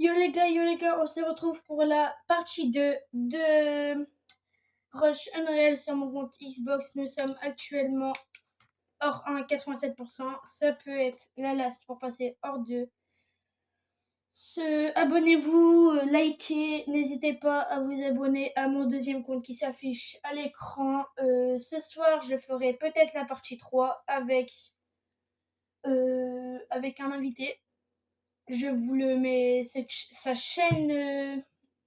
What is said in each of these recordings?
Yo les gars, on se retrouve pour la partie 2 de Rush Unreal sur mon compte Xbox. Nous sommes actuellement hors 1 à 87%. Ça peut être la last pour passer hors 2. Abonnez-vous, likez, n'hésitez pas à vous abonner à mon deuxième compte qui s'affiche à l'écran. Ce soir, je ferai peut-être la partie 3 avec un invité. Je vous le mets sa chaîne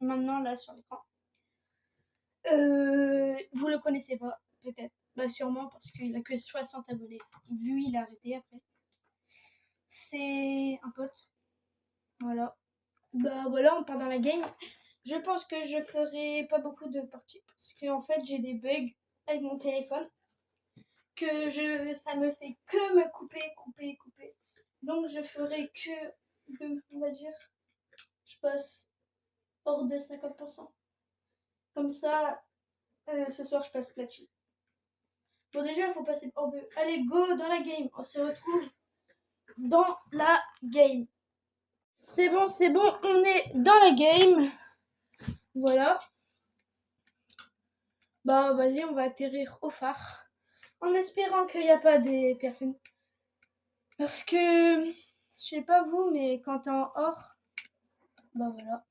maintenant là sur l'écran. Vous le connaissez pas, peut-être. Bah sûrement parce qu'il a que 60 abonnés. Vu il a arrêté après. C'est un pote. Voilà. Bah voilà, on part dans la game. Je pense que je ferai pas beaucoup de parties parce que en fait j'ai des bugs avec mon téléphone ça me fait que me couper. Donc je ferai que de, on va dire, je passe hors de 50%. Comme ça, ce soir je passe platine. Bon déjà il faut passer hors de. Allez go dans la game. On se retrouve dans la game. C'est bon, on est dans la game. Voilà. Bah vas-y, on va atterrir au phare. En espérant qu'il n'y a pas des personnes. Parce que, je sais pas vous, mais quand t'es en hors, bah voilà.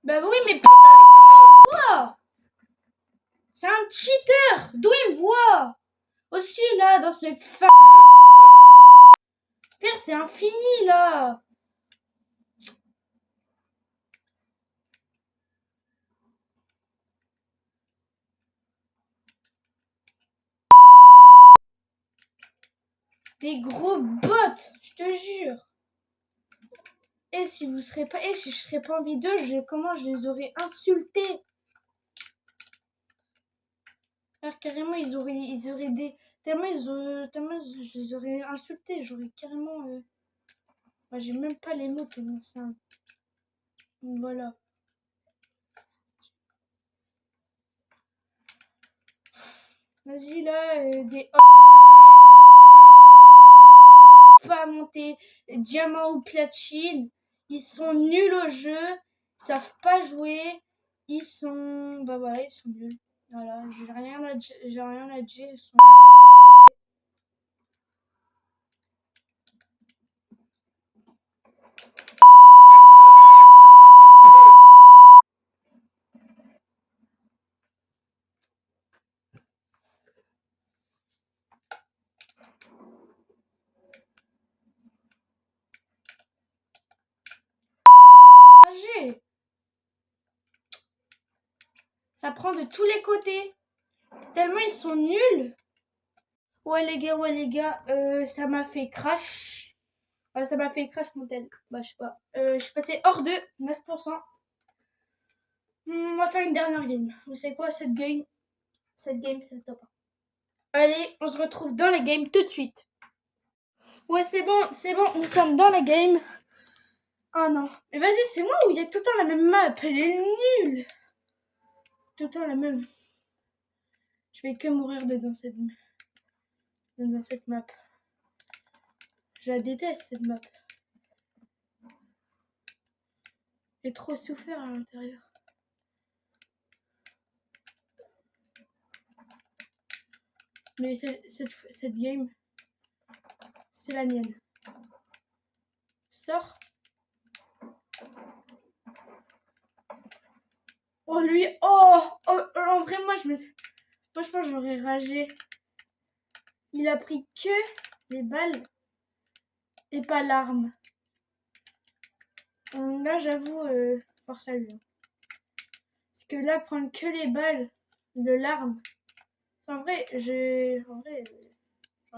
Bah oui, mais putain, il me voit. C'est un cheater. D'où il me voit? Aussi là, dans ce phare. C'est infini là. Des gros bots, je te jure. Et si vous serez pas, et si je serais pas en vidéo, comment je les aurais insultés. Alors, carrément, ils auraient des, tellement je les aurais insultés, j'aurais carrément, moi, j'ai même pas les mots tellement ça. Voilà. Vas-y là, des pas monter diamant ou platine, ils sont nuls au jeu, ils savent pas jouer, ils sont, bah voilà, ils sont nuls. Voilà, j'ai rien à dire, ils sont... Ça prend de tous les côtés. Tellement ils sont nuls. Ouais les gars, ça m'a fait crash. Ça m'a fait crash mon tel. Bah je sais pas. Je suis passé hors de 9%. On va faire une dernière game. Vous savez quoi, cette game c'est top. Allez, on se retrouve dans la game tout de suite. Ouais c'est bon, nous sommes dans la game. Ah non. Mais vas-y, c'est moi où il y a tout le temps la même map. Elle est nulle. Tout le temps la même. Je vais que mourir dans cette map. Je la déteste cette map. J'ai trop souffert à l'intérieur. Mais cette game, c'est la mienne. Sors. Oh lui, en vrai moi je pense que j'aurais ragé. Il a pris que les balles et pas l'arme. Là j'avoue, force à lui. Parce que là prendre que les balles de l'arme, en vrai j'aurais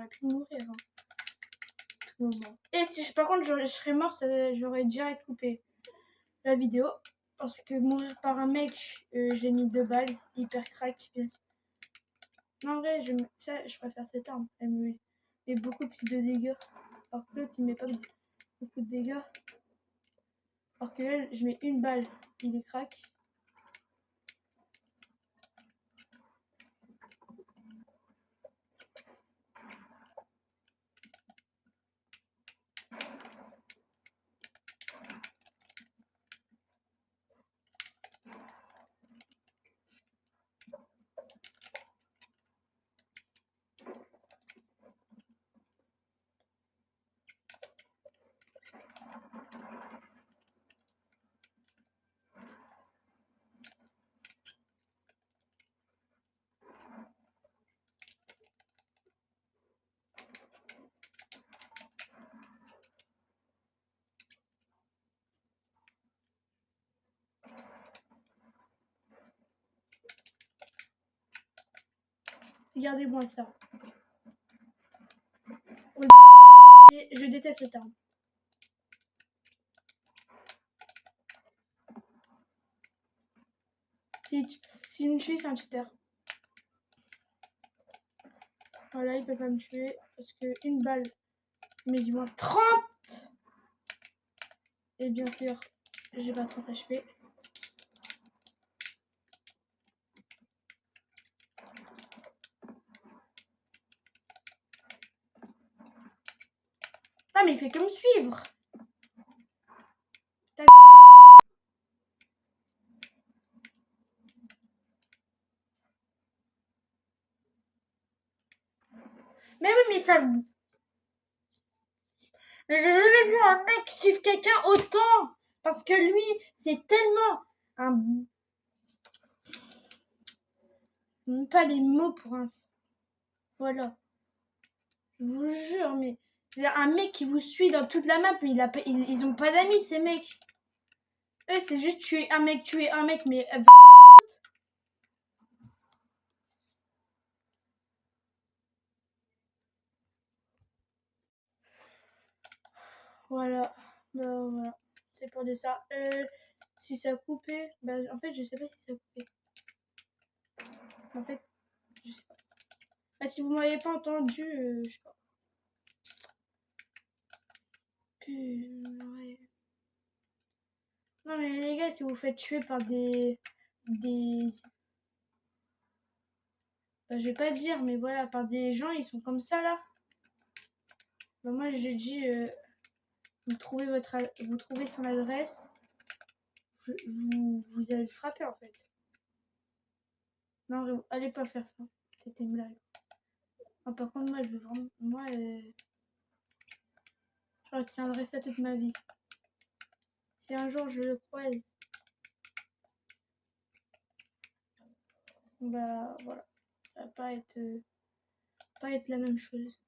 pu mourir. Hein. Tout moment. Et si par contre je serais mort, j'aurais direct coupé la vidéo. Parce que mourir par un mec, j'ai mis 2 balles, hyper crack, bien sûr. Non, en vrai, ça, je préfère cette arme. Elle me met beaucoup plus de dégâts. Alors que l'autre, il met pas beaucoup de dégâts. Alors que elle, je mets une balle, il est crack. Regardez-moi ça. Je déteste cette arme. Si il me tue, c'est un cheater. Voilà, il peut pas me tuer parce que une balle met du moins 30. Et bien sûr, j'ai pas 30 HP. Ah, mais il fait que me suivre. Mais oui, mais ça. Mais j'ai jamais vu un mec suivre quelqu'un autant. Parce que lui, c'est tellement un. Même pas les mots pour un. Voilà. Je vous jure, mais. C'est un mec qui vous suit dans toute la map, mais ils ont pas d'amis, ces mecs. Eux, c'est juste tuer un mec, mais. Voilà. Bah, voilà. C'est pour dire ça. Si ça a coupé. Bah, en fait, je sais pas si ça a coupé. En fait, je sais pas. Bah, si vous m'avez pas entendu, je sais pas. Ouais. Non, mais les gars, si vous faites tuer par des. Bah, je vais pas dire, mais voilà, par des gens, ils sont comme ça là. Bah, moi, j'ai dit, vous trouvez son adresse, vous allez le frapper en fait. Non, allez pas faire ça. C'était une blague. Ah, par contre, moi, je veux vraiment. Moi, je retiendrai ça toute ma vie. Si un jour je le croise, bah voilà, ça va pas être la même chose.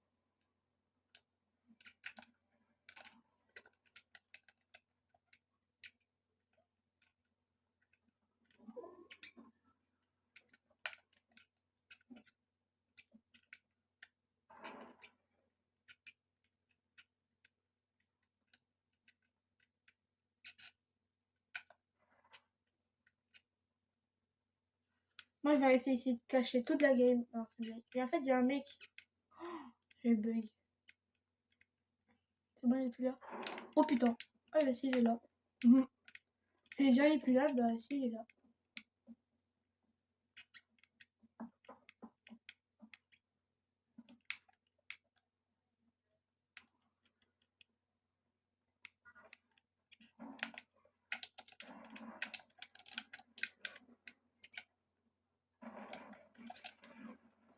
Moi, je vais rester ici de cacher toute la game. Non, c'est une blague. Et en fait, il y a un mec. J'ai bug. C'est bon, il est plus là. Oh putain. Ah, bah si, il est là. Et déjà, il est plus là. Bah si, il est là.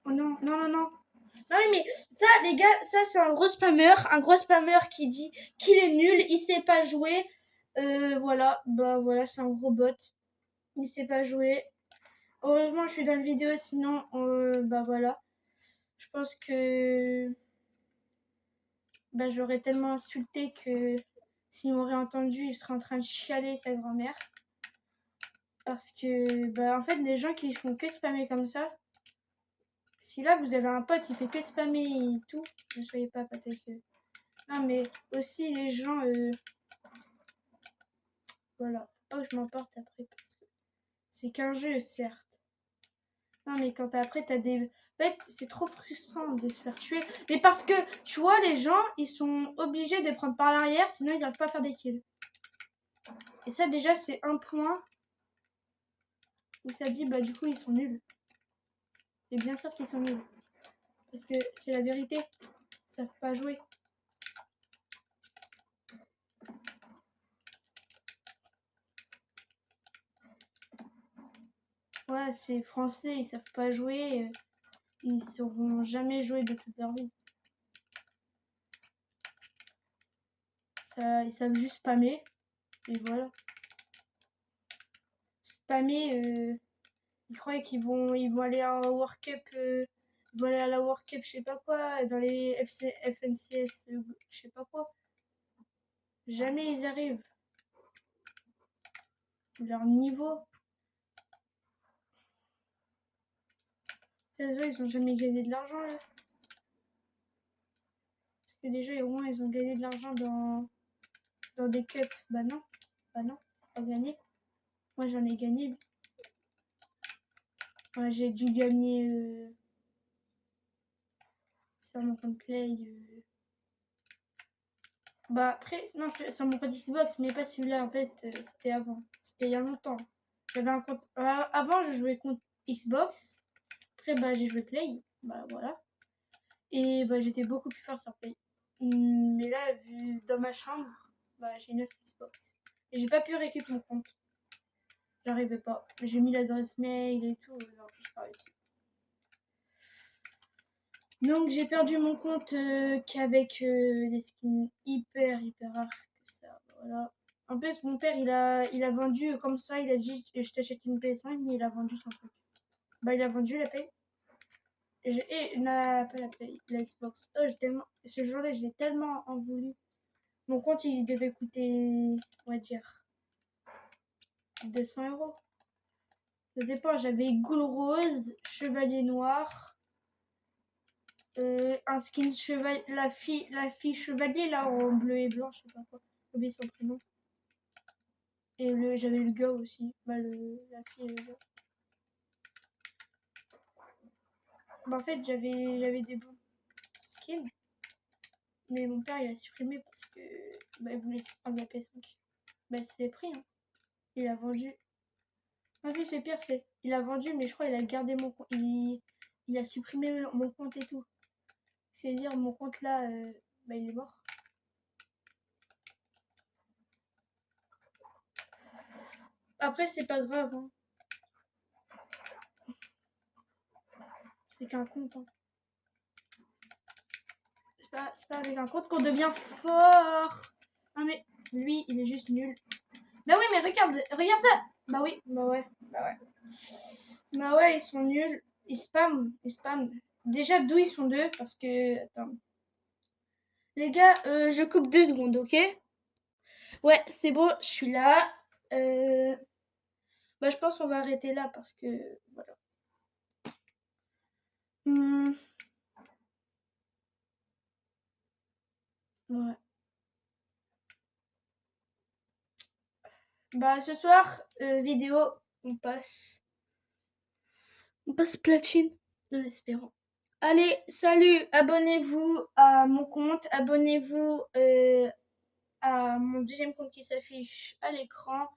Oh non, non, non, non. Non, mais ça, les gars, ça, c'est un gros spammer. Un gros spammer qui dit qu'il est nul, il sait pas jouer. Voilà, bah voilà, c'est un gros bot. Il sait pas jouer. Heureusement, je suis dans la vidéo, sinon, bah voilà. Je pense que bah, je l'aurais tellement insulté que s'il m'aurait entendu, il serait en train de chialer sa grand-mère. Parce que, bah, en fait, les gens qui font que spammer comme ça, si là vous avez un pote, il fait que spammer et tout, ne soyez pas pote avec eux. Non, mais aussi les gens, voilà, faut pas que je m'emporte après parce que c'est qu'un jeu, certes. Non, mais quand après, t'as des... En fait, c'est trop frustrant de se faire tuer. Mais parce que, tu vois, les gens, ils sont obligés de prendre par l'arrière, sinon ils n'arrivent pas à faire des kills. Et ça, déjà, c'est un point où ça dit, bah, du coup, ils sont nuls. Et bien sûr qu'ils sont nuls. Parce que c'est la vérité. Ils savent pas jouer. Ouais, c'est français, ils savent pas jouer. Ils sauront jamais jouer de toute leur vie. Ça, ils savent juste spammer. Et voilà. Spammer, ils croyaient ils vont aller à World Cup, ils vont aller à la World Cup, je sais pas quoi, dans les FNCS, je sais pas quoi. Jamais ils arrivent. Leur niveau. Ces ils ont jamais gagné de l'argent là. Parce que déjà au moins ils ont gagné de l'argent dans des cups. Bah non, c'est pas gagné. Moi j'en ai gagné. Moi j'ai dû gagner sur mon compte Play. Bah après, non, c'est sur mon compte Xbox, mais pas celui-là en fait, c'était avant. C'était il y a longtemps. J'avais un compte. Avant je jouais contre Xbox. Après bah j'ai joué Play. Bah voilà. Et bah j'étais beaucoup plus fort sur Play. Mais là, vu dans ma chambre, bah j'ai une autre Xbox. Et j'ai pas pu récupérer mon compte. J'arrivais pas. J'ai mis l'adresse mail et tout. Non, j'ai pas réussi. Donc j'ai perdu mon compte qu'avec des skins hyper rares que ça. Voilà. En plus mon père il a vendu comme ça, il a dit je t'achète une PS5 mais il a vendu son truc. Bah il a vendu la Play. Et pas la Play, la Xbox. Oh, ce jour-là je l'ai tellement en voulu. Mon compte il devait coûter, on va dire, 200 €. Ça dépend, j'avais Goule Rose, Chevalier Noir, un skin chevalier, la fille chevalier là en bleu et blanc, je sais pas quoi, j'ai oublié son prénom. Et j'avais le gars aussi, bah la fille et le gars. Bah en fait j'avais des bons skins, mais mon père il a supprimé parce que bah, il voulait prendre la PS5. Bah c'est les prix, hein. Il a vendu. En plus c'est pire, il a vendu mais je crois il a gardé mon compte, il a supprimé mon compte et tout. C'est-à-dire mon compte là, bah il est mort. Après, c'est pas grave, hein. C'est qu'un compte, hein. C'est pas avec un compte qu'on devient fort. Non mais lui, il est juste nul. Bah oui, mais regarde ça. Bah oui, bah ouais. Bah ouais, ils sont nuls. Ils spamment. Déjà, d'où ils sont deux parce que... Attends. Les gars, je coupe 2 secondes, ok? Ouais, c'est bon, je suis là. Euh... Bah je pense qu'on va arrêter là parce que... Voilà. Hmm, ouais. Bah ce soir, vidéo, on passe... On passe platine, en espérant. Allez, salut, abonnez-vous à mon compte, abonnez-vous à mon deuxième compte qui s'affiche à l'écran.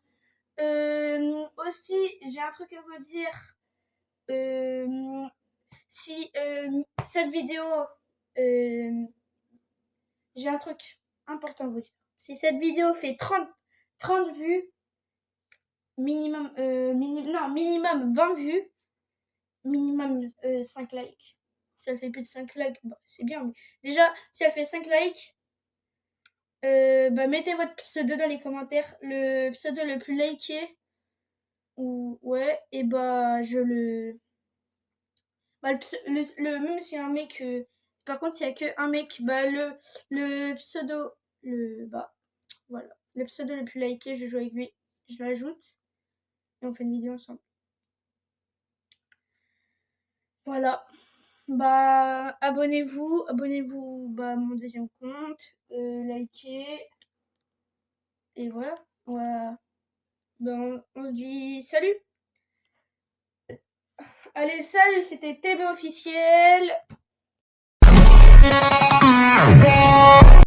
Aussi, j'ai un truc à vous dire. Si cette vidéo, euh, j'ai un truc important à vous dire. Si cette vidéo fait 30 vues, minimum, minimum 20 vues, minimum 5 likes. Si elle fait plus de 5 likes, bah, c'est bien. Mais déjà, si elle fait 5 likes, bah, mettez votre pseudo dans les commentaires. Le pseudo le plus liké, ou ouais, et bah je le. Bah, même si un mec. Par contre, s'il n'y a que un mec, bah le pseudo. Bah voilà. Le pseudo le plus liké, je joue avec lui. Je l'ajoute. Et on fait une vidéo ensemble. Voilà. Bah abonnez-vous bah, à mon deuxième compte, likez, et voilà. Bah, on se dit salut. Allez, salut, c'était TB officiel.